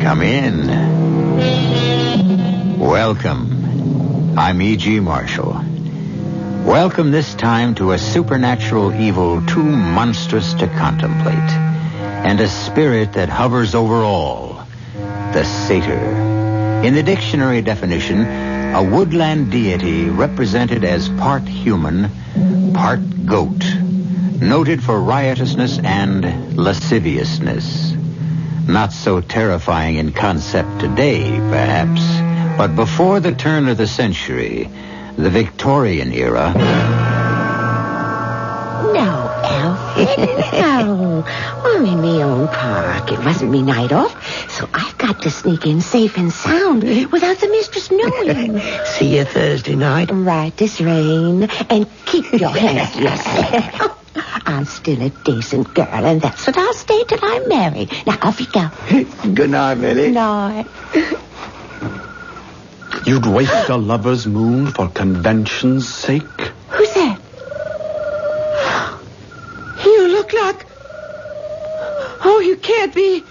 Come in. Welcome. I'm E.G. Marshall. Welcome this time to a supernatural evil too monstrous to contemplate, and a spirit that hovers over all, the satyr. In the dictionary definition, a woodland deity represented as part human, part goat, noted for riotousness and lasciviousness. Not so terrifying in concept today, perhaps, but before the turn of the century, the Victorian era... No, Alfred, no. I'm in my own park. It wasn't me night off, so I've got to sneak in safe and sound without the mistress knowing. See you Thursday night. Right this rain, and keep your hands to yourself. I'm still a decent girl, and that's what I'll stay till I'm married. Now, off you go. Good night, Millie. Night. You'd waste a lover's moon for convention's sake? Who's that? You look like... Oh, you can't be...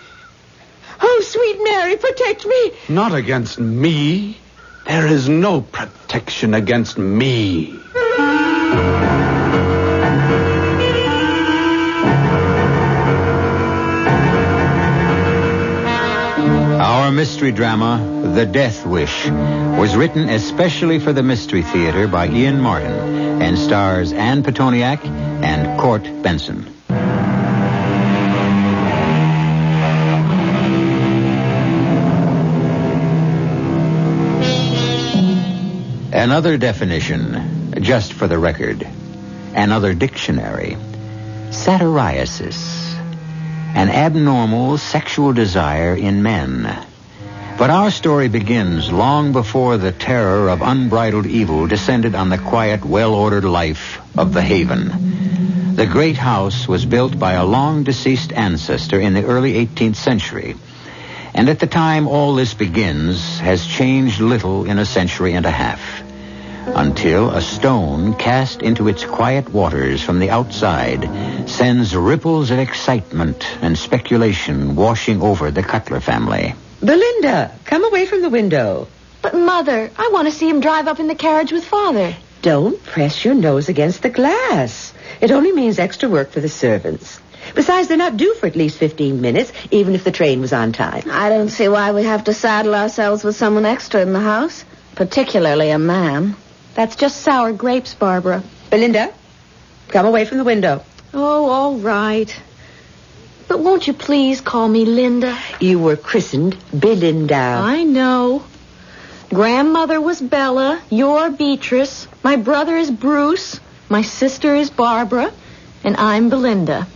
Oh, sweet Mary, protect me. Not against me. There is no protection against me. Our mystery drama, The Death Wish, was written especially for the Mystery Theater by Ian Martin and stars Ann Petoniak and Court Benson. Another definition, just for the record. Another dictionary. Satyriasis. An abnormal sexual desire in men. But our story begins long before the terror of unbridled evil descended on the quiet, well-ordered life of the Haven. The great house was built by a long-deceased ancestor in the early 18th century. And at the time all this begins has changed little in a century and a half. Until a stone cast into its quiet waters from the outside sends ripples of excitement and speculation washing over the Cutler family. Belinda, come away from the window. But, Mother, I want to see him drive up in the carriage with Father. Don't press your nose against the glass. It only means extra work for the servants. Besides, they're not due for at least 15 minutes, even if the train was on time. I don't see why we have to saddle ourselves with someone extra in the house, particularly a man. That's just sour grapes, Barbara. Belinda, come away from the window. Oh, all right. But won't you please call me Linda? You were christened Belinda. I know. Grandmother was Bella. You're Beatrice. My brother is Bruce. My sister is Barbara. And I'm Belinda.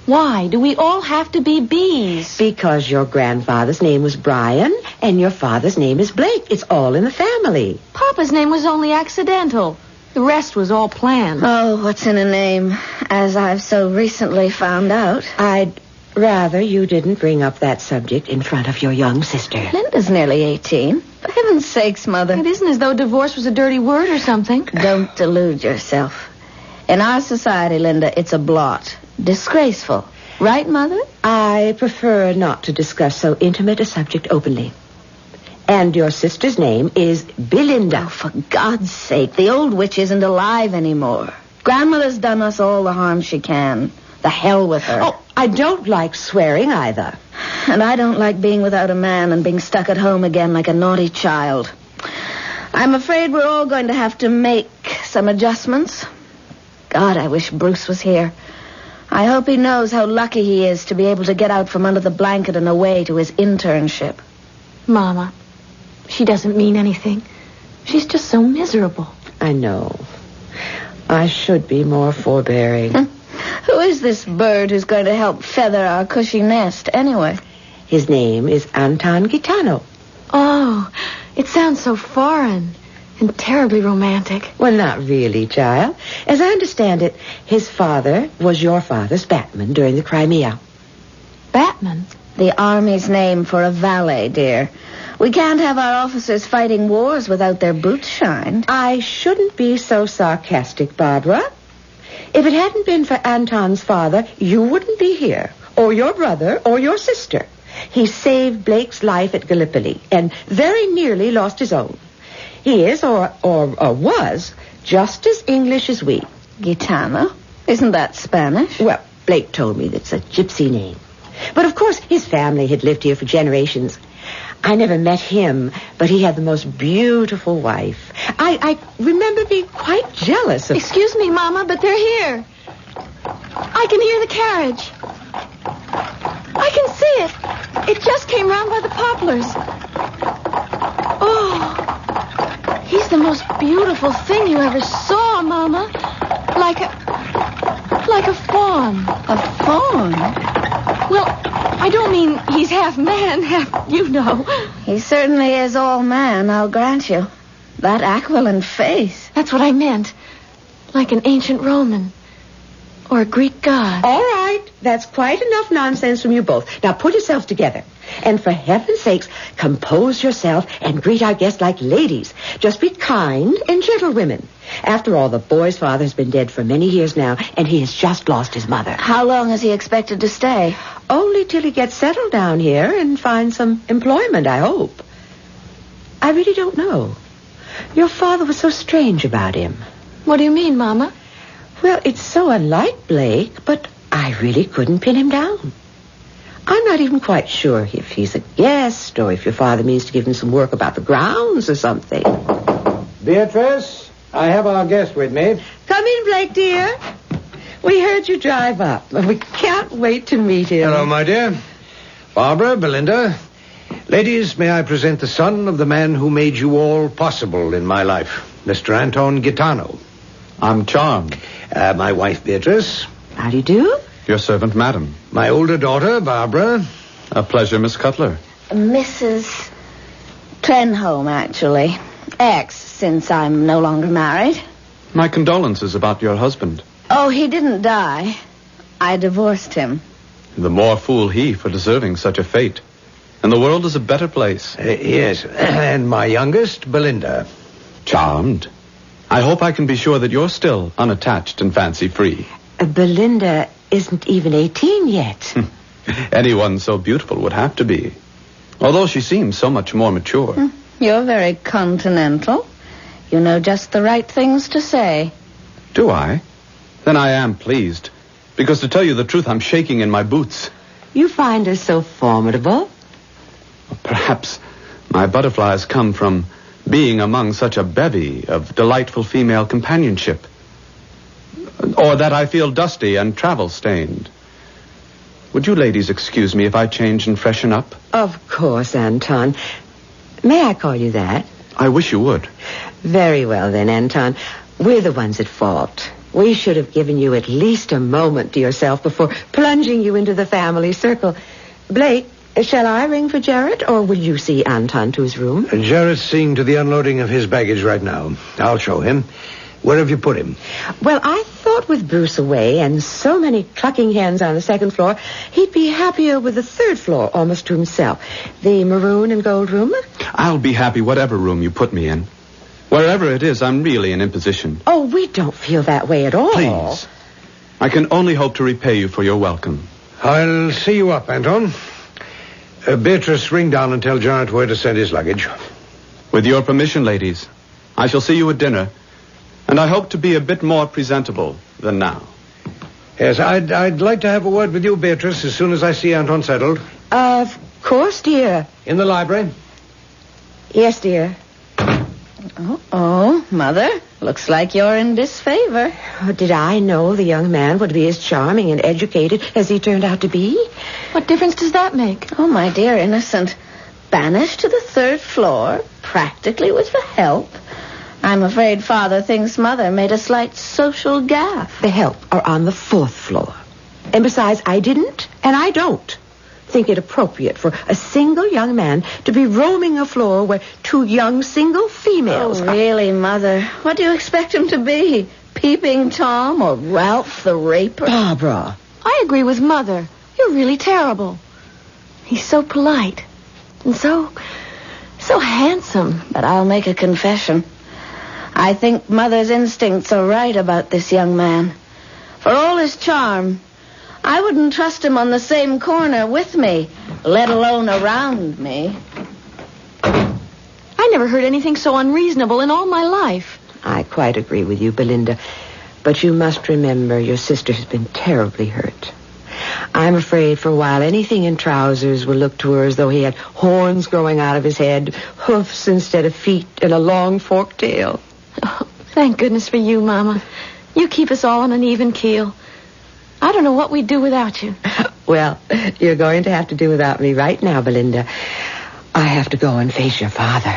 Why do we all have to be B's? Because your grandfather's name was Brian, and your father's name is Blake. It's all in the family. Papa's name was only accidental. The rest was all planned. Oh, what's in a name, as I've so recently found out? I'd rather you didn't bring up that subject in front of your young sister. Linda's nearly 18. For heaven's sakes, Mother. It isn't as though divorce was a dirty word or something. Don't delude yourself. In our society, Linda, it's a blot. Disgraceful. Right, Mother? I prefer not to discuss so intimate a subject openly. And your sister's name is Belinda. Oh, for God's sake, the old witch isn't alive anymore. Grandmother's done us all the harm she can. The hell with her. Oh, I don't like swearing either. And I don't like being without a man and being stuck at home again like a naughty child. I'm afraid we're all going to have to make some adjustments. God, I wish Bruce was here. I hope he knows how lucky he is to be able to get out from under the blanket and away to his internship. Mama, she doesn't mean anything. She's just so miserable. I know. I should be more forbearing. Who is this bird who's going to help feather our cushy nest, anyway? His name is Anton Gitano. Oh, it sounds so foreign and terribly romantic. Well, not really, child. As I understand it, his father was your father's batman during the Crimea. Batman? The Army's name for a valet, dear. We can't have our officers fighting wars without their boots shined. I shouldn't be so sarcastic, Barbara. If it hadn't been for Anton's father, you wouldn't be here, or your brother, or your sister. He saved Blake's life at Gallipoli and very nearly lost his own. He is, or was, just as English as we. Gitano? Isn't that Spanish? Well, Blake told me that's a gypsy name. But of course, his family had lived here for generations. I never met him, but he had the most beautiful wife. I remember being quite jealous of... Excuse me, Mama, but they're here. I can hear the carriage. I can see it. It just came round by the poplars. Oh, he's the most beautiful thing you ever saw, Mama. Like a fawn. A fawn? Well, I don't mean he's half man, half, you know. He certainly is all man, I'll grant you. That aquiline face. That's what I meant. Like an ancient Roman. Or a Greek god. All right, that's quite enough nonsense from you both. Now put yourselves together. And for heaven's sakes, compose yourself and greet our guests like ladies. Just be kind and gentle women. After all, the boy's father's been dead for many years now, and he has just lost his mother. How long is he expected to stay? Only till he gets settled down here and finds some employment, I hope. I really don't know. Your father was so strange about him. What do you mean, Mama? Well, it's so unlike Blake, but I really couldn't pin him down. I'm not even quite sure if he's a guest or if your father means to give him some work about the grounds or something. Beatrice, I have our guest with me. Come in, Blake, dear. We heard you drive up. We can't wait to meet him. Hello, my dear. Barbara, Belinda. Ladies, may I present the son of the man who made you all possible in my life, Mr. Anton Gitano. I'm charmed. My wife, Beatrice. How do you do? Your servant, madam. My older daughter, Barbara. A pleasure, Miss Cutler. Mrs. Trenholm, actually. Ex, since I'm no longer married. My condolences about your husband. Oh, he didn't die. I divorced him. The more fool he for deserving such a fate. And the world is a better place. Yes, and my youngest, Belinda. Charmed. I hope I can be sure that you're still unattached and fancy-free. Belinda isn't even 18 yet. Anyone so beautiful would have to be. Although she seems so much more mature. You're very continental. You know just the right things to say. Do I? Then I am pleased. Because to tell you the truth, I'm shaking in my boots. You find us so formidable. Perhaps my butterflies come from being among such a bevy of delightful female companionship. Or that I feel dusty and travel-stained. Would you ladies excuse me if I change and freshen up? Of course, Anton. May I call you that? I wish you would. Very well, then, Anton. We're the ones at fault. We should have given you at least a moment to yourself before plunging you into the family circle. Blake, shall I ring for Jarrett, or will you see Anton to his room? Jarrett's seeing to the unloading of his baggage right now. I'll show him. Where have you put him? Well, I thought with Bruce away and so many clucking hens on the second floor, he'd be happier with the third floor almost to himself. The maroon and gold room? I'll be happy whatever room you put me in. Wherever it is, I'm really an imposition. Oh, we don't feel that way at all. Please. I can only hope to repay you for your welcome. I'll see you up, Anton. Beatrice, ring down and tell Jarrett where to send his luggage. With your permission, ladies, I shall see you at dinner. And I hope to be a bit more presentable than now. Yes, I'd like to have a word with you, Beatrice, as soon as I see Anton settled. Of course, dear. In the library? Yes, dear. Oh, Mother, looks like you're in disfavor. Oh, did I know the young man would be as charming and educated as he turned out to be? What difference does that make? Oh, my dear innocent. Banished to the third floor, practically with the help. I'm afraid Father thinks Mother made a slight social gaffe. The help are on the fourth floor. And besides, I didn't, and I don't think it appropriate for a single young man to be roaming a floor where two young single females... Oh, really, Mother? What do you expect him to be? Peeping Tom or Ralph the Raper? Barbara. I agree with Mother. You're really terrible. He's so polite and so handsome. But I'll make a confession. I think Mother's instincts are right about this young man. For all his charm, I wouldn't trust him on the same corner with me let alone around me. I never heard anything so unreasonable in all my life. I quite agree with you, Belinda. But you must remember your sister has been terribly hurt. I'm afraid for a while anything in trousers will look to her as though he had horns growing out of his head, hoofs instead of feet, and a long forked tail. Oh, thank goodness for you, Mama. You keep us all on an even keel. I don't know what we'd do without you. Well, you're going to have to do without me right now, Belinda. I have to go and face your father.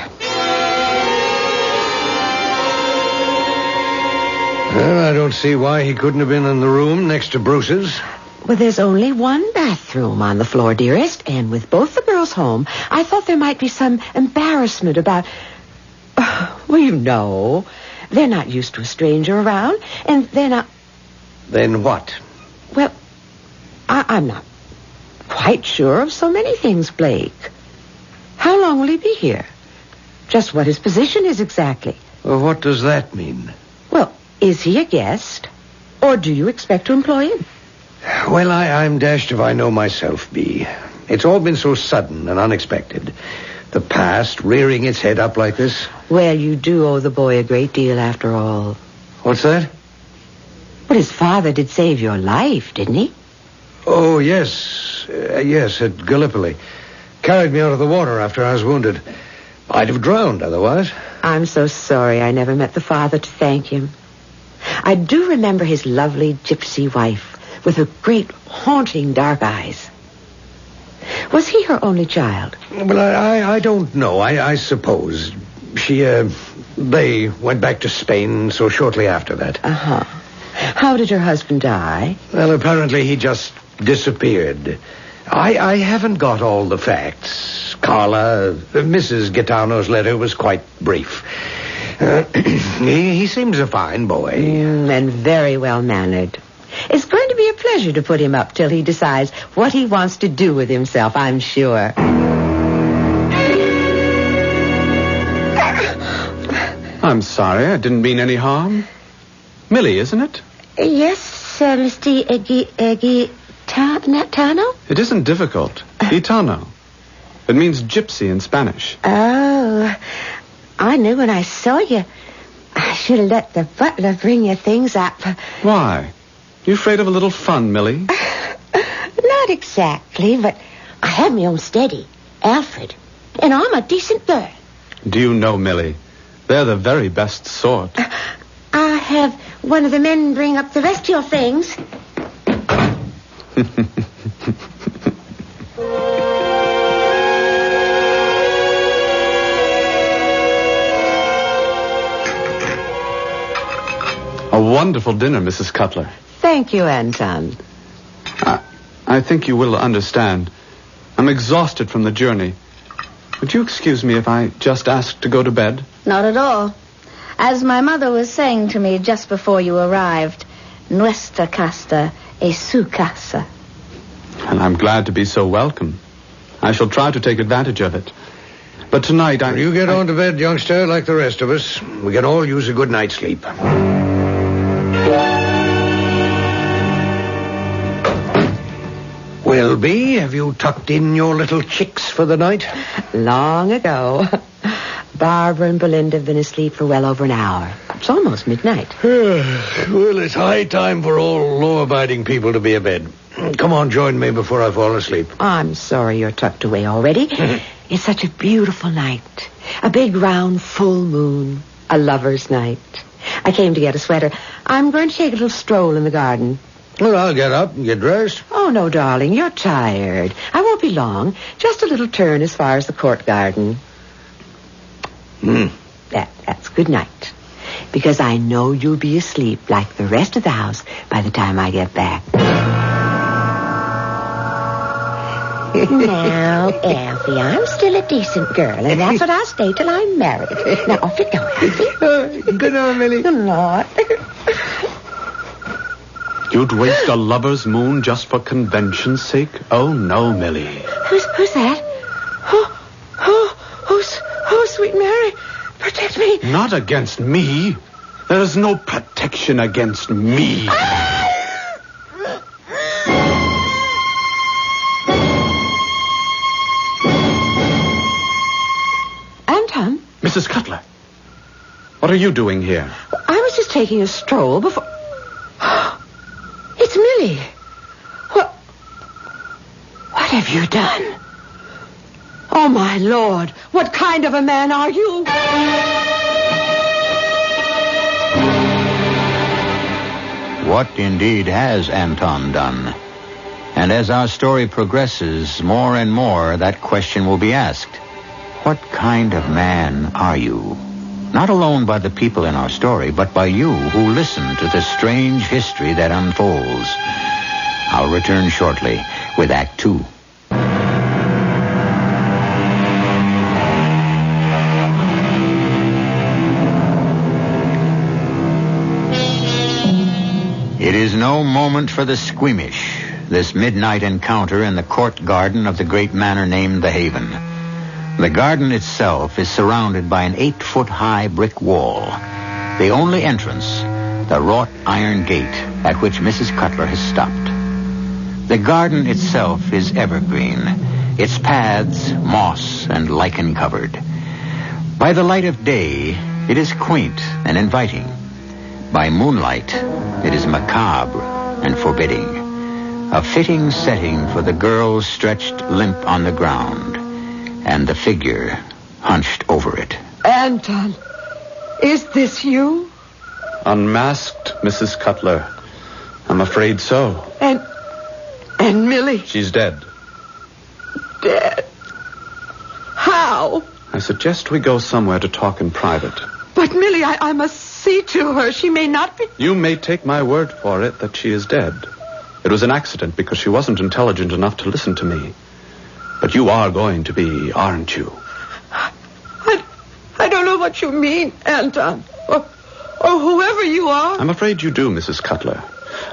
Well, I don't see why he couldn't have been in the room next to Bruce's. Well, there's only one bathroom on the floor, dearest, and with both the girls home, I thought there might be some embarrassment about... well, you know, they're not used to a stranger around, and they're not... Then what? Well, I'm not quite sure of so many things, Blake. How long will he be here? Just what his position is exactly. Well, what does that mean? Well, is he a guest, or do you expect to employ him? Well, I'm dashed if I know myself, Bee. It's all been so sudden and unexpected. The past rearing its head up like this. Well, you do owe the boy a great deal after all. What's that? But his father did save your life, didn't he? Oh, yes. Yes, at Gallipoli. Carried me out of the water after I was wounded. I'd have drowned otherwise. I'm so sorry I never met the father to thank him. I do remember his lovely gypsy wife with her great haunting dark eyes. Was he her only child? Well, I don't know. I suppose. They went back to Spain so shortly after that. Uh-huh. How did her husband die? Well, apparently he just disappeared. I haven't got all the facts. Carla, Mrs. Gitano's letter was quite brief. He seems a fine boy. And very well-mannered. It's going to be a pleasure to put him up till he decides what he wants to do with himself, I'm sure. I'm sorry. I didn't mean any harm. Millie, isn't it? Yes, Mr. Gitano? It isn't difficult. Gitano. It means gypsy in Spanish. Oh, I knew when I saw you. I should have let the butler bring your things up. Why? You afraid of a little fun, Millie? Not exactly, but I have my own steady, Alfred, and I'm a decent girl. Do you know, Millie, they're the very best sort. I'll have one of the men bring up the rest of your things. A wonderful dinner, Mrs. Cutler. Thank you, Anton. I think you will understand. I'm exhausted from the journey. Would you excuse me if I just asked to go to bed? Not at all. As my mother was saying to me just before you arrived, nuestra casa es su casa. And I'm glad to be so welcome. I shall try to take advantage of it. But tonight You get on to bed, youngster, like the rest of us. We can all use a good night's sleep. Well, Bee, have you tucked in your little chicks for the night? Long ago. Barbara and Belinda have been asleep for well over an hour. It's almost midnight. Well, it's high time for all law-abiding people to be abed. Come on, join me before I fall asleep. I'm sorry you're tucked away already. It's such a beautiful night. A big, round, full moon. A lover's night. I came to get a sweater. I'm going to take a little stroll in the garden. Well, I'll get up and get dressed. Oh, no, darling, you're tired. I won't be long. Just a little turn as far as the court garden. That's good night. Because I know you'll be asleep like the rest of the house by the time I get back. Now, Alfie, I'm still a decent girl, and that's what I'll stay till I'm married. Now, off you go, Alfie. Good night, Millie. Good night. You'd waste a lover's moon just for convention's sake? Oh, no, Millie. Who's that? Oh, sweet Mary, protect me. Not against me. There is no protection against me. Mrs. Cutler, what are you doing here? I was just taking a stroll before... It's Millie. What have you done? Oh, my Lord. What kind of a man are you? What indeed has Anton done? And as our story progresses, more and more that question will be asked. What kind of man are you? Not alone by the people in our story, but by you who listen to the strange history that unfolds. I'll return shortly with Act 2. It is no moment for the squeamish, this midnight encounter in the court garden of the great manor named the Haven. The garden itself is surrounded by an 8-foot-high brick wall. The only entrance, the wrought iron gate at which Mrs. Cutler has stopped. The garden itself is evergreen, its paths moss and lichen covered. By the light of day, it is quaint and inviting. By moonlight, it is macabre and forbidding. A fitting setting for the girl stretched limp on the ground and the figure hunched over it. Anton, is this you? Unmasked, Mrs. Cutler. I'm afraid so. And Millie? She's dead. Dead? How? I suggest we go somewhere to talk in private. But Millie, I must see to her. She may not be... You may take my word for it that she is dead. It was an accident because she wasn't intelligent enough to listen to me. But you are going to be, aren't you? I don't know what you mean, Anton. Or whoever you are. I'm afraid you do, Mrs. Cutler.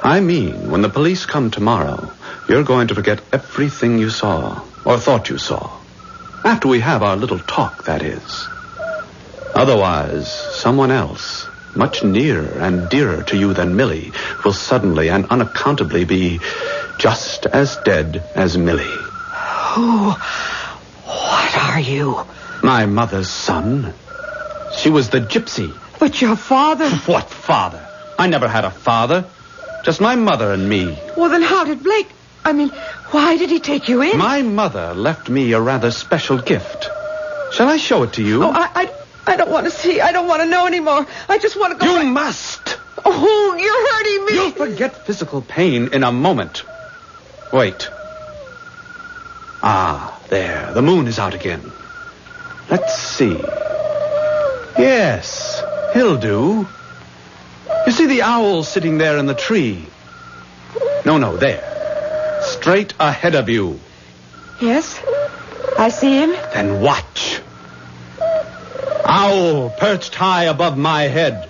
I mean, when the police come tomorrow, you're going to forget everything you saw, or thought you saw. After we have our little talk, that is. Otherwise, someone else, much nearer and dearer to you than Millie, will suddenly and unaccountably be just as dead as Millie. Who? What are you? My mother's son. She was the gypsy. But your father... What father? I never had a father. Just my mother and me. Well, then how did Blake... why did he take you in? My mother left me a rather special gift. Shall I show it to you? Oh, I don't want to see. I don't want to know anymore. I just want to go... You must! Oh, you're hurting me. You'll forget physical pain in a moment. Wait. Ah, there. The moon is out again. Let's see. Yes, he'll do. You see the owl sitting there in the tree? No, there. Straight ahead of you. Yes, I see him. Then watch. Owl perched high above my head.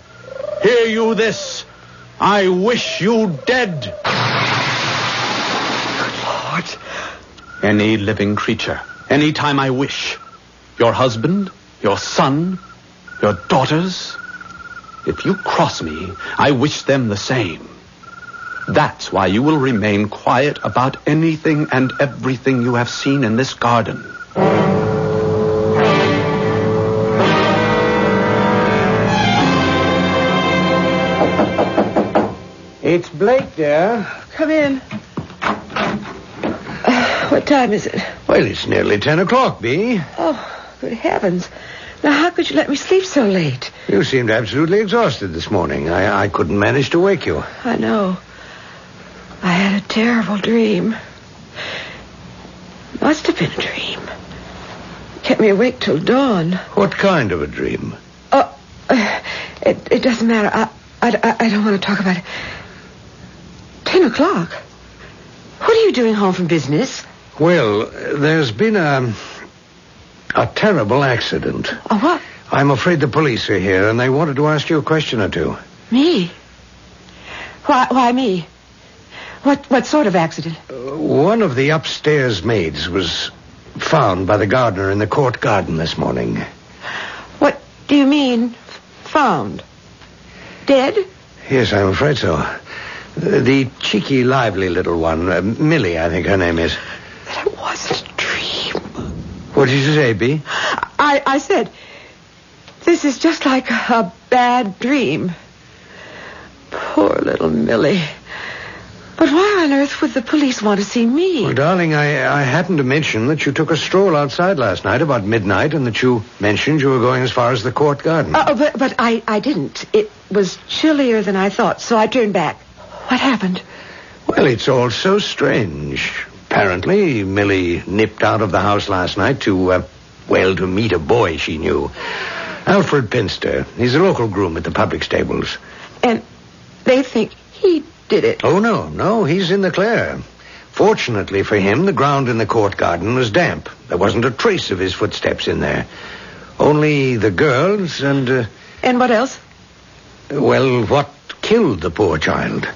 Hear you this? I wish you dead. Good Lord. Any living creature, any time I wish. Your husband, your son, your daughters. If you cross me, I wish them the same. That's why you will remain quiet about anything and everything you have seen in this garden. It's Blake there. Come in. What time is it? Well, it's nearly 10 o'clock, Bee. Oh, good heavens. Now, how could you let me sleep so late? You seemed absolutely exhausted this morning. I couldn't manage to wake you. I know. I had a terrible dream. Must have been a dream. Kept me awake till dawn. What kind of a dream? It doesn't matter. I don't want to talk about it. 10 o'clock? What are you doing home from business? Well, there's been a terrible accident. A what? I'm afraid the police are here, and they wanted to ask you a question or two. Me? Why me? What sort of accident? One of the upstairs maids was found by the gardener in the court garden this morning. What do you mean, found? Dead? Yes, I'm afraid so. The cheeky, lively little one, Millie, I think her name is. That wasn't a dream. What did you say, Bee? I said, This is just like a bad dream. Poor little Millie. But why on earth would the police want to see me? Well, darling, I happened to mention that you took a stroll outside last night about midnight and that you mentioned you were going as far as the court garden. But I didn't. It was chillier than I thought, so I turned back. What happened? Well, it's all so strange. Apparently, Millie nipped out of the house last night to meet a boy she knew. Alfred Pinster. He's a local groom at the public stables. And they think he did it. Oh, no, he's in the clear. Fortunately for him, the ground in the court garden was damp. There wasn't a trace of his footsteps in there. Only the girls and... And what else? Well, what killed the poor child?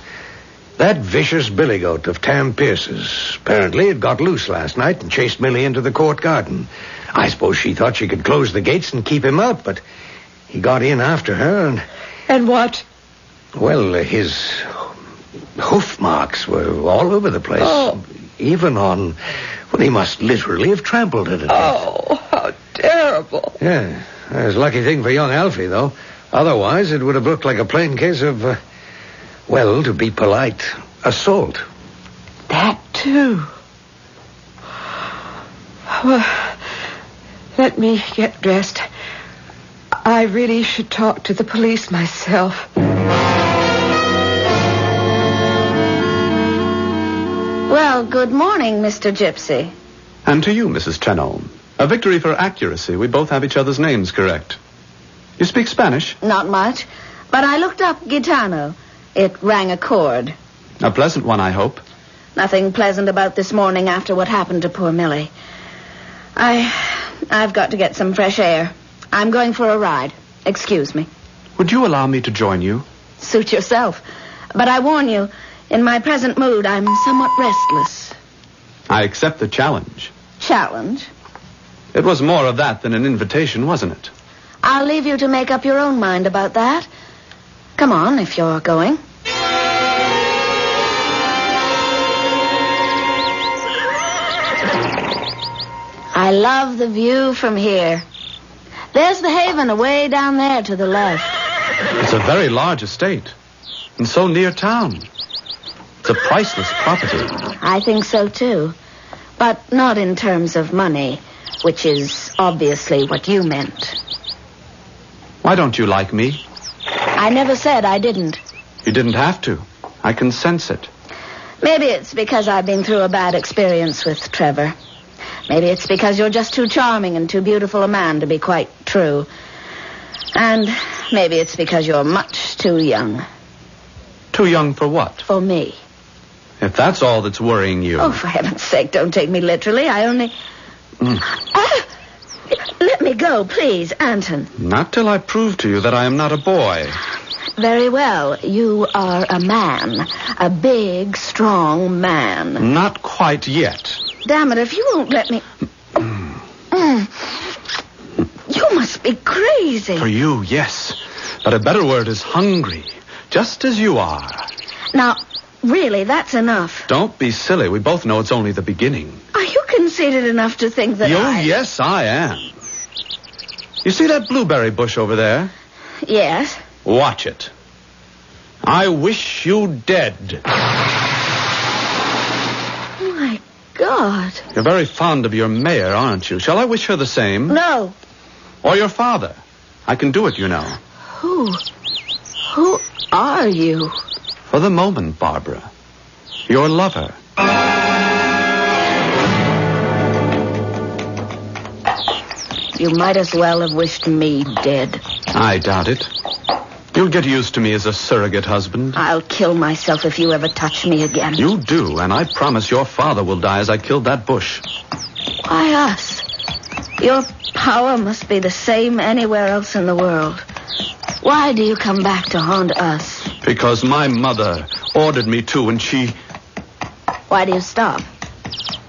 That vicious billy goat of Tam Pierce's. Apparently it got loose last night and chased Millie into the court garden. I suppose she thought she could close the gates and keep him out, but he got in after her and... And what? Well, his hoof marks were all over the place. Oh. Even on... Well, he must literally have trampled it. Oh, how terrible. Yeah. It was a lucky thing for young Alfie, though. Otherwise, it would have looked like a plain case of, to be polite, assault. That, too. Well, let me get dressed. I really should talk to the police myself. Well, good morning, Mr. Gypsy. And to you, Mrs. Trenholm. A victory for accuracy. We both have each other's names correct. You speak Spanish? Not much, but I looked up Gitano. It rang a chord. A pleasant one, I hope. Nothing pleasant about this morning after what happened to poor Millie. I've got to get some fresh air. I'm going for a ride. Excuse me. Would you allow me to join you? Suit yourself. But I warn you, in my present mood, I'm somewhat restless. I accept the challenge. Challenge? It was more of that than an invitation, wasn't it? I'll leave you to make up your own mind about that. Come on, if you're going. I love the view from here. There's the haven away down there to the left. It's a very large estate. And so near town. It's a priceless property. I think so, too. But not in terms of money, which is obviously what you meant. Why don't you like me? I never said I didn't. You didn't have to. I can sense it. Maybe it's because I've been through a bad experience with Trevor. Maybe it's because you're just too charming and too beautiful a man to be quite true. And maybe it's because you're much too young. Too young for what? For me. If that's all that's worrying you... Oh, for heaven's sake, don't take me literally. I only... Let me go, please, Anton. Not till I prove to you that I am not a boy. Very well. You are a man. A big, strong man. Not quite yet. Damn it, if you won't let me... You must be crazy. For you, yes. But a better word is hungry. Just as you are. Now, really, that's enough. Don't be silly. We both know it's only the beginning. Are you conceited enough to think that Yes, I am. You see that blueberry bush over there? Yes. Watch it. I wish you dead. Oh, my God. You're very fond of your mayor, aren't you? Shall I wish her the same? No. Or your father? I can do it, you know. Who are you? For the moment, Barbara. Your lover. You might as well have wished me dead. I doubt it. You'll get used to me as a surrogate husband. I'll kill myself if you ever touch me again. You do, and I promise your father will die as I killed that bush. Why us? Your power must be the same anywhere else in the world. Why do you come back to haunt us? Because my mother ordered me to, and she... Why do you stop?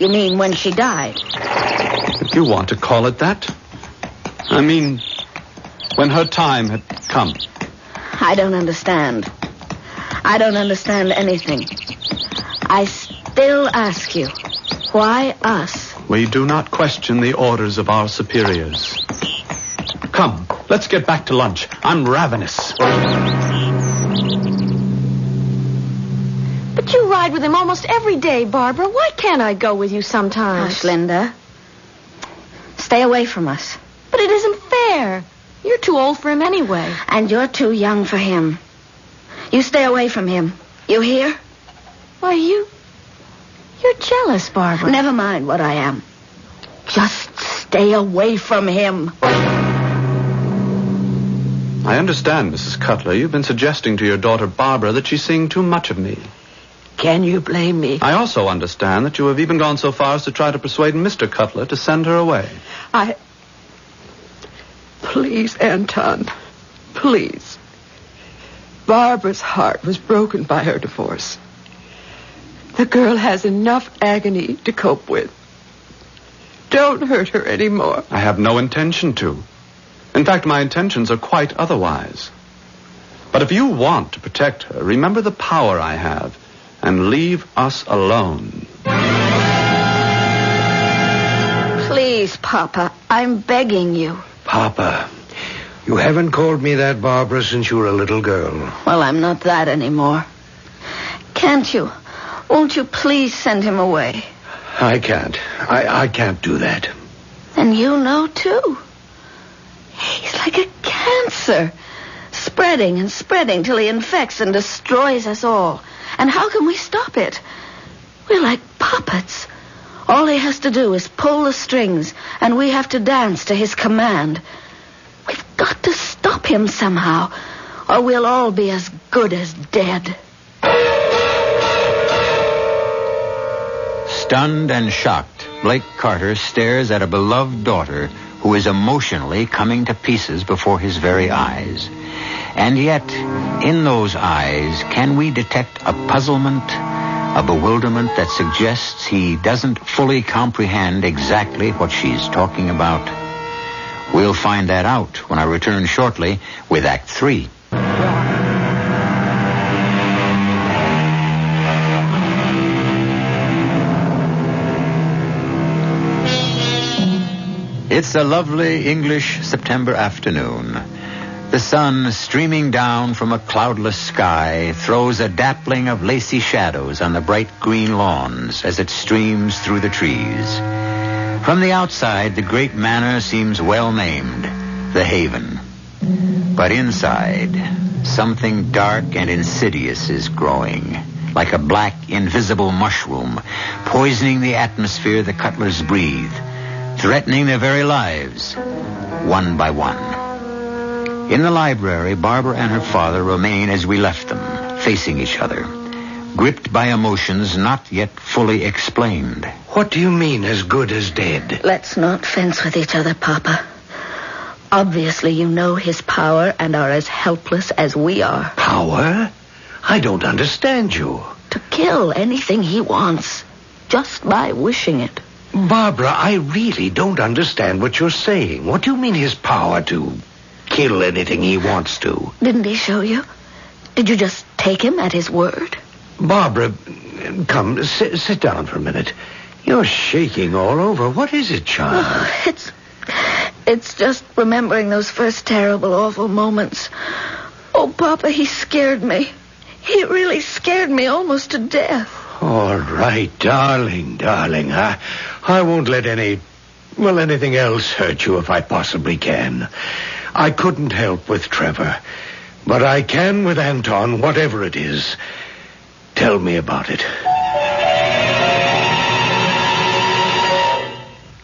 You mean when she died? If you want to call it that. I mean, when her time had come. I don't understand. I don't understand anything. I still ask you, why us? We do not question the orders of our superiors. Come. Let's get back to lunch. I'm ravenous. But you ride with him almost every day, Barbara. Why can't I go with you sometimes? Hush, Linda. Stay away from us. But it isn't fair. You're too old for him anyway. And you're too young for him. You stay away from him. You hear? Why, you're jealous, Barbara. Never mind what I am. Just stay away from him. I understand, Mrs. Cutler. You've been suggesting to your daughter Barbara that she's seeing too much of me. Can you blame me? I also understand that you have even gone so far as to try to persuade Mr. Cutler to send her away. Please, Anton. Please. Barbara's heart was broken by her divorce. The girl has enough agony to cope with. Don't hurt her anymore. I have no intention to. In fact, my intentions are quite otherwise. But if you want to protect her, remember the power I have and leave us alone. Please, Papa, I'm begging you. Papa, you haven't called me that, Barbara, since you were a little girl. Well, I'm not that anymore. Can't you? Won't you please send him away? I can't. I can't do that. And you know, too. He's like a cancer. Spreading and spreading till he infects and destroys us all. And how can we stop it? We're like puppets. All he has to do is pull the strings, and we have to dance to his command. We've got to stop him somehow, or we'll all be as good as dead. Stunned and shocked, Blake Carter stares at a beloved daughter who is emotionally coming to pieces before his very eyes. And yet, in those eyes, can we detect a puzzlement, a bewilderment that suggests he doesn't fully comprehend exactly what she's talking about? We'll find that out when I return shortly with Act 3. It's a lovely English September afternoon. The sun, streaming down from a cloudless sky, throws a dappling of lacy shadows on the bright green lawns as it streams through the trees. From the outside, the great manor seems well named, the Haven. But inside, something dark and insidious is growing, like a black, invisible mushroom, poisoning the atmosphere the Cutlers breathe, threatening their very lives, one by one. In the library, Barbara and her father remain as we left them, facing each other, gripped by emotions not yet fully explained. What do you mean, as good as dead? Let's not fence with each other, Papa. Obviously, you know his power and are as helpless as we are. Power? I don't understand you. To kill anything he wants, just by wishing it. Barbara, I really don't understand what you're saying. What do you mean his power to kill anything he wants to? Didn't he show you? Did you just take him at his word? Barbara, come, sit down for a minute. You're shaking all over. What is it, child? Oh, it's just remembering those first terrible, awful moments. Oh, Papa, he scared me. He really scared me almost to death. All right, darling. I won't let anything else hurt you if I possibly can. I couldn't help with Trevor, but I can with Anton, whatever it is. Tell me about it.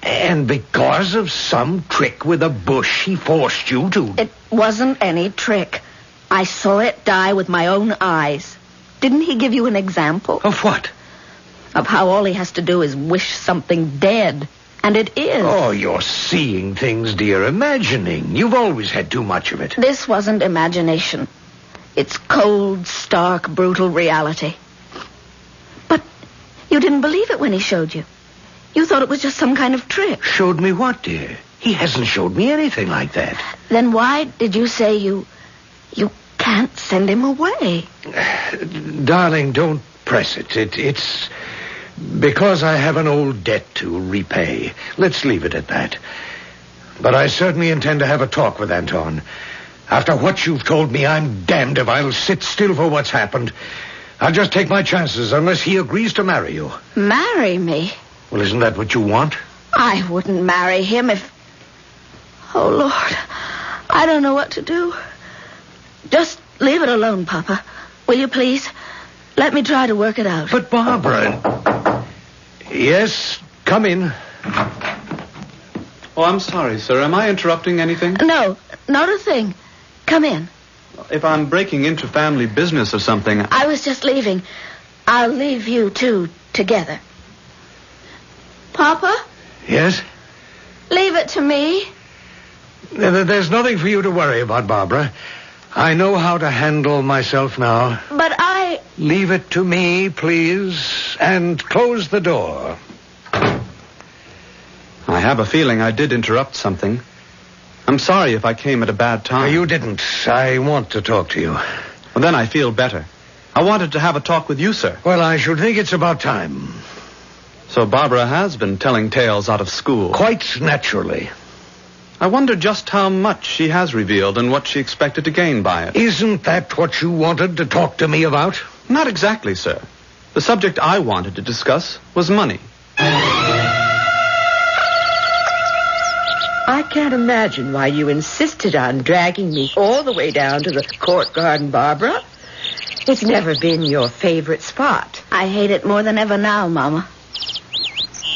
And because of some trick with a bush, he forced you to... It wasn't any trick. I saw it die with my own eyes. Didn't he give you an example? Of what? Of how all he has to do is wish something dead. And it is. Oh, you're seeing things, dear. Imagining. You've always had too much of it. This wasn't imagination. It's cold, stark, brutal reality. But you didn't believe it when he showed you. You thought it was just some kind of trick. Showed me what, dear? He hasn't showed me anything like that. Then why did you say you can't send him away? Darling, don't press it. It's because I have an old debt to repay. Let's leave it at that. But I certainly intend to have a talk with Anton. After what you've told me, I'm damned if I'll sit still for what's happened. I'll just take my chances unless he agrees to marry you. Marry me? Well, isn't that what you want? I wouldn't marry him if... Oh, Lord. I don't know what to do. Just leave it alone, Papa. Will you please? Let me try to work it out. But, Barbara... Yes, come in. Oh, I'm sorry, sir. Am I interrupting anything? No, not a thing. Come in. If I'm breaking into family business or something... I was just leaving. I'll leave you two together. Papa? Yes? Leave it to me. There's nothing for you to worry about, Barbara. I know how to handle myself now. But I... Leave it to me, please, and close the door. I have a feeling I did interrupt something. I'm sorry if I came at a bad time. You didn't. I want to talk to you. Well, then I feel better. I wanted to have a talk with you, sir. Well, I should think it's about time. So Barbara has been telling tales out of school. Quite naturally. I wonder just how much she has revealed and what she expected to gain by it. Isn't that what you wanted to talk to me about? Not exactly, sir. The subject I wanted to discuss was money. I can't imagine why you insisted on dragging me all the way down to the court garden, Barbara. It's never been your favorite spot. I hate it more than ever now, Mama.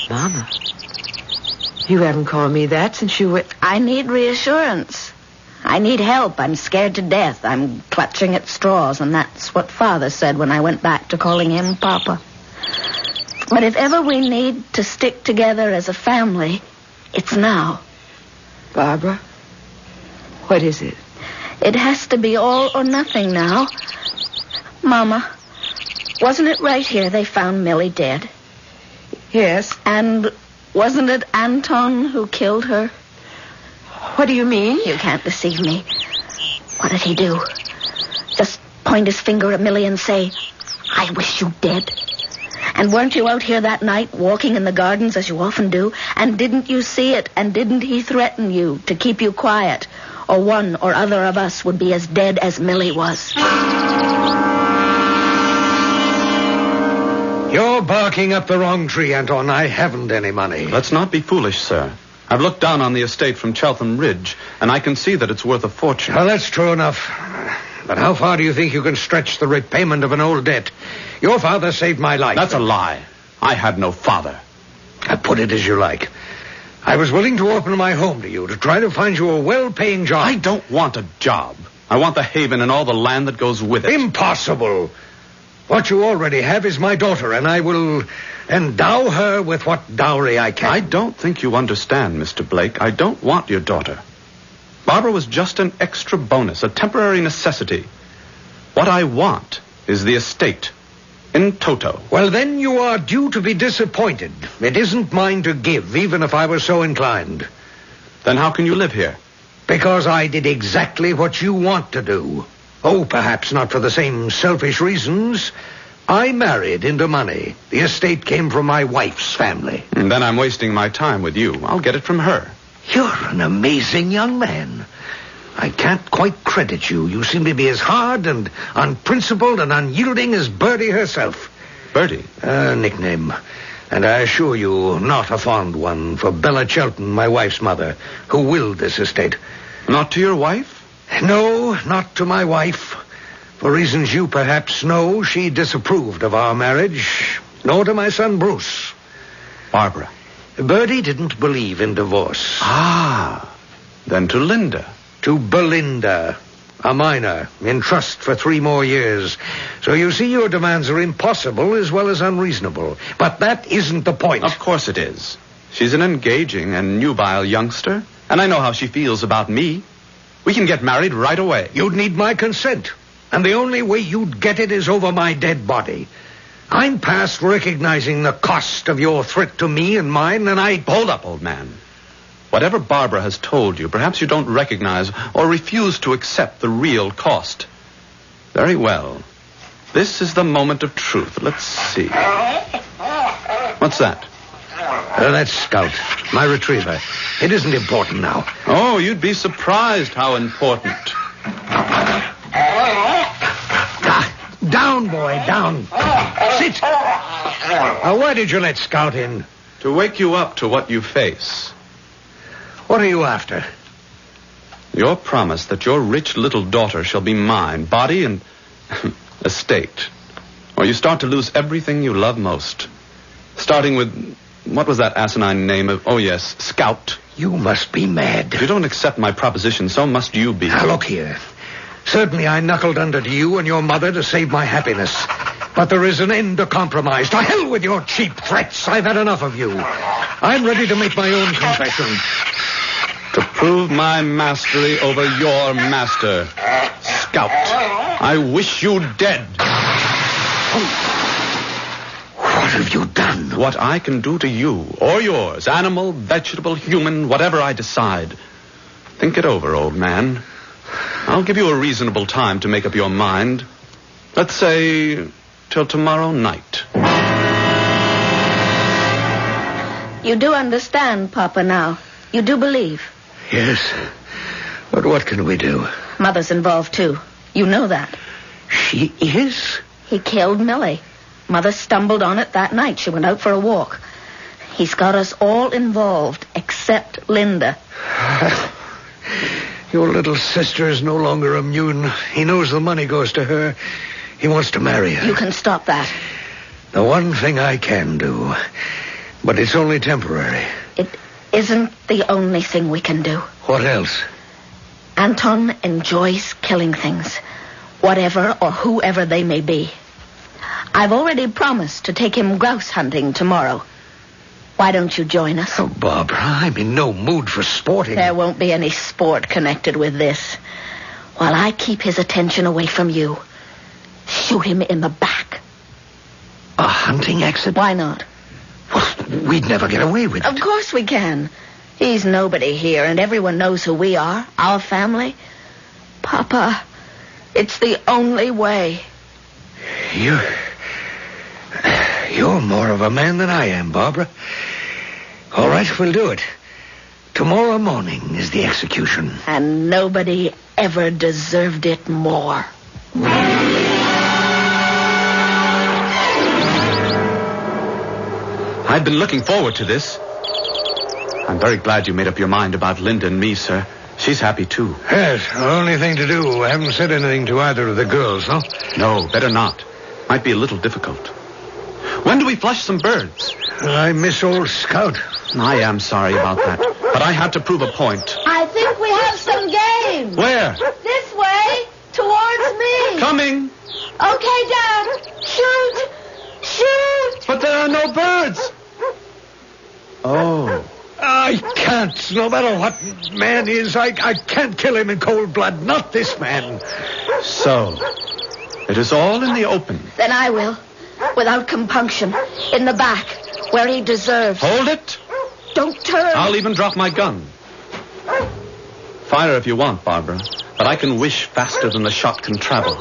Mama? You haven't called me that since you were... I need reassurance. I need help. I'm scared to death. I'm clutching at straws, and that's what Father said when I went back to calling him Papa. But if ever we need to stick together as a family, it's now. Barbara, what is it? It has to be all or nothing now. Mama, wasn't it right here they found Millie dead? Yes. And wasn't it Anton who killed her? What do you mean? You can't deceive me. What did he do? Just point his finger at Millie and say, I wish you dead. And weren't you out here that night walking in the gardens as you often do? And didn't you see it? And didn't he threaten you to keep you quiet? Or one or other of us would be as dead as Millie was. You're barking up the wrong tree, Anton. I haven't any money. Let's not be foolish, sir. I've looked down on the estate from Cheltham Ridge, and I can see that it's worth a fortune. Well, that's true enough. But how far do you think you can stretch the repayment of an old debt? Your father saved my life. That's a lie. I had no father. Put it as you like. I was willing to open my home to you, to try to find you a well-paying job. I don't want a job. I want the haven and all the land that goes with it. Impossible. What you already have is my daughter, and I will endow her with what dowry I can. I don't think you understand, Mr. Blake. I don't want your daughter. Barbara was just an extra bonus, a temporary necessity. What I want is the estate, in toto. Well, then you are due to be disappointed. It isn't mine to give, even if I were so inclined. Then how can you live here? Because I did exactly what you want to do. Oh, perhaps not for the same selfish reasons. I married into money. The estate came from my wife's family. And then I'm wasting my time with you. I'll get it from her. You're an amazing young man. I can't quite credit you. You seem to be as hard and unprincipled and unyielding as Bertie herself. Bertie? A nickname. And I assure you, not a fond one for Bella Chelton, my wife's mother, who willed this estate. Not to your wife? No, not to my wife. For reasons you perhaps know, she disapproved of our marriage, nor to my son Bruce. Barbara. Bertie didn't believe in divorce. Ah, then to Linda. To Belinda, a minor, in trust for 3 more years. So you see, your demands are impossible as well as unreasonable. But that isn't the point. Of course it is. She's an engaging and nubile youngster, and I know how she feels about me. We can get married right away. You'd need my consent, and the only way you'd get it is over my dead body. I'm past recognizing the cost of your threat to me and mine, and I... Hold up, old man. Whatever Barbara has told you, perhaps you don't recognize or refuse to accept the real cost. Very well. This is the moment of truth. Let's see. What's that? That's Scout, my retriever. It isn't important now. Oh, you'd be surprised how important. Down, boy, down. Sit. Why did you let Scout in? To wake you up to what you face. What are you after? Your promise that your rich little daughter shall be mine, body and estate. Or you start to lose everything you love most. Starting with, what was that asinine name of, oh yes, Scout. You must be mad. If you don't accept my proposition, so must you be. Now, look here. Certainly I knuckled under to you and your mother to save my happiness. But there is an end to compromise. To hell with your cheap threats. I've had enough of you. I'm ready to make my own confession. To prove my mastery over your master, Scout, I wish you dead. What have you done? What I can do to you, or yours, animal, vegetable, human, whatever I decide. Think it over, old man. I'll give you a reasonable time to make up your mind. Let's say till tomorrow night. You do understand, Papa, now. You do believe. Yes. But what can we do? Mother's involved, too. You know that. She is? He killed Millie. Mother stumbled on it that night. She went out for a walk. He's got us all involved, except Linda. Your little sister is no longer immune. He knows the money goes to her. He wants to marry her. You can stop that. The one thing I can do. But it's only temporary. It isn't the only thing we can do. What else? Anton enjoys killing things, whatever or whoever they may be. I've already promised to take him grouse hunting tomorrow. Why don't you join us? Oh, Barbara, I'm in no mood for sporting. There won't be any sport connected with this. While I keep his attention away from you, shoot him in the back. A hunting accident? Why not? Well, we'd never get away with it. Of course we can. He's nobody here, and everyone knows who we are, our family. Papa, it's the only way. You're more of a man than I am, Barbara. All right, we'll do it. Tomorrow morning is the execution. And nobody ever deserved it more. I've been looking forward to this. I'm very glad you made up your mind about Linda and me, sir. She's happy, too. Yes, the only thing to do. I haven't said anything to either of the girls, no? No, better not. Might be a little difficult. When do we flush some birds? I miss old Scout. I am sorry about that, but I had to prove a point. I think we have some game. Where? This way, towards me. Coming. Okay, Dad. Shoot. Shoot. But there are no birds. Oh. I can't. No matter what man is, I can't kill him in cold blood. Not this man. So, it is all in the open. Then I will. Without compunction. In the back, where he deserves. Hold it. Don't turn. I'll even drop my gun. Fire if you want, Barbara. But I can wish faster than the shot can travel.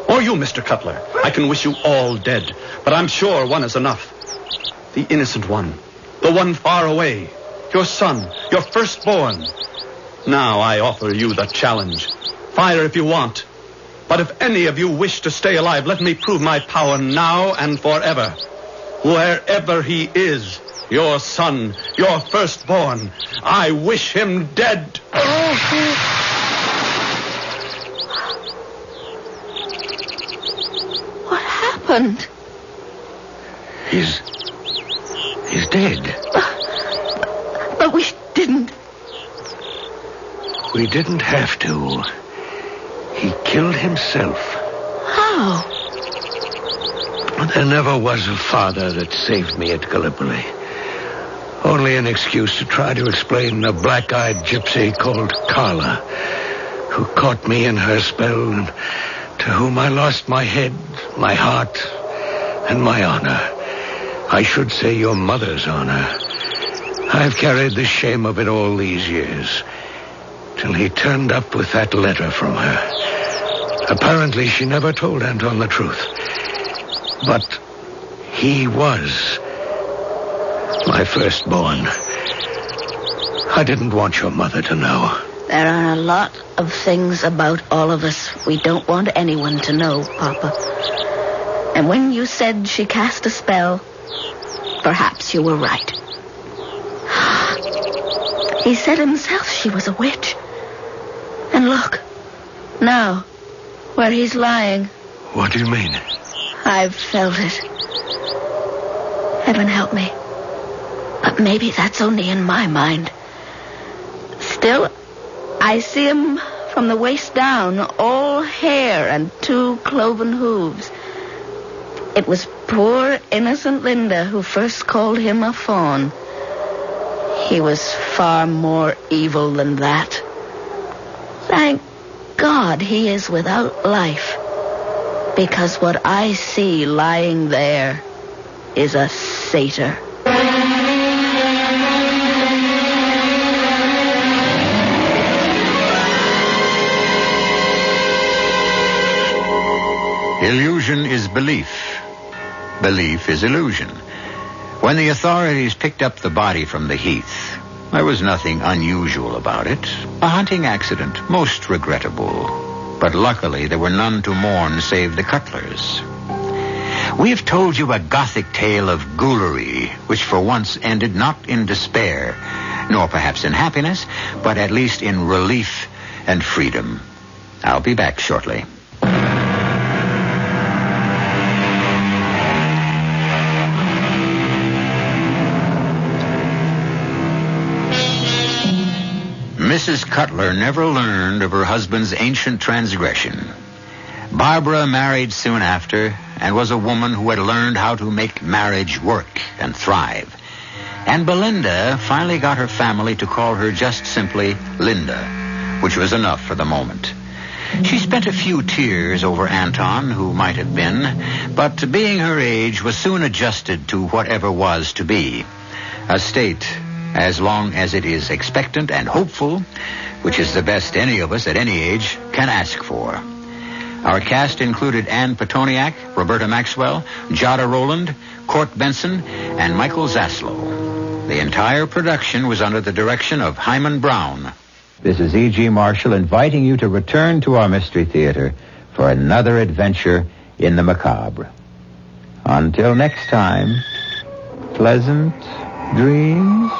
Or you, Mr. Cutler. I can wish you all dead. But I'm sure one is enough. The innocent one. The one far away. Your son. Your firstborn. Now I offer you the challenge. Fire if you want. But if any of you wish to stay alive, let me prove my power now and forever. Wherever he is, your son, your firstborn, I wish him dead. What happened? He's dead. But we didn't. We didn't have to. He killed himself. How? There never was a father that saved me at Gallipoli. Only an excuse to try to explain a black-eyed gypsy called Carla, who caught me in her spell and to whom I lost my head, my heart, and my honor. I should say your mother's honor. I've carried the shame of it all these years, till he turned up with that letter from her. Apparently, she never told Anton the truth. But he was My firstborn. I didn't want your mother to know. There are a lot of things about all of us we don't want anyone to know, Papa. And when you said she cast a spell, perhaps you were right. He said himself she was a witch. And look, now, where he's lying. What do you mean? I've felt it. Heaven help me. But maybe that's only in my mind. Still, I see him from the waist down, all hair and 2 cloven hooves. It was poor, innocent Linda who first called him a fawn. He was far more evil than that. Thank God he is without life, because what I see lying there is a satyr. Illusion is belief. Belief is illusion. When the authorities picked up the body from the heath, there was nothing unusual about it. A hunting accident, most regrettable. But luckily, there were none to mourn save the Cutlers. We have told you a Gothic tale of ghoulery, which for once ended not in despair, nor perhaps in happiness, but at least in relief and freedom. I'll be back shortly. Mrs. Cutler never learned of her husband's ancient transgression. Barbara married soon after and was a woman who had learned how to make marriage work and thrive. And Belinda finally got her family to call her just simply Linda, which was enough for the moment. She spent a few tears over Anton, who might have been, but being her age was soon adjusted to whatever was to be. A state, as long as it is expectant and hopeful, which is the best any of us at any age can ask for. Our cast included Ann Petoniak, Roberta Maxwell, Jada Rowland, Court Benson, and Michael Zaslow. The entire production was under the direction of Himan Brown. This is E.G. Marshall inviting you to return to our Mystery Theater for another adventure in the macabre. Until next time, pleasant dreams.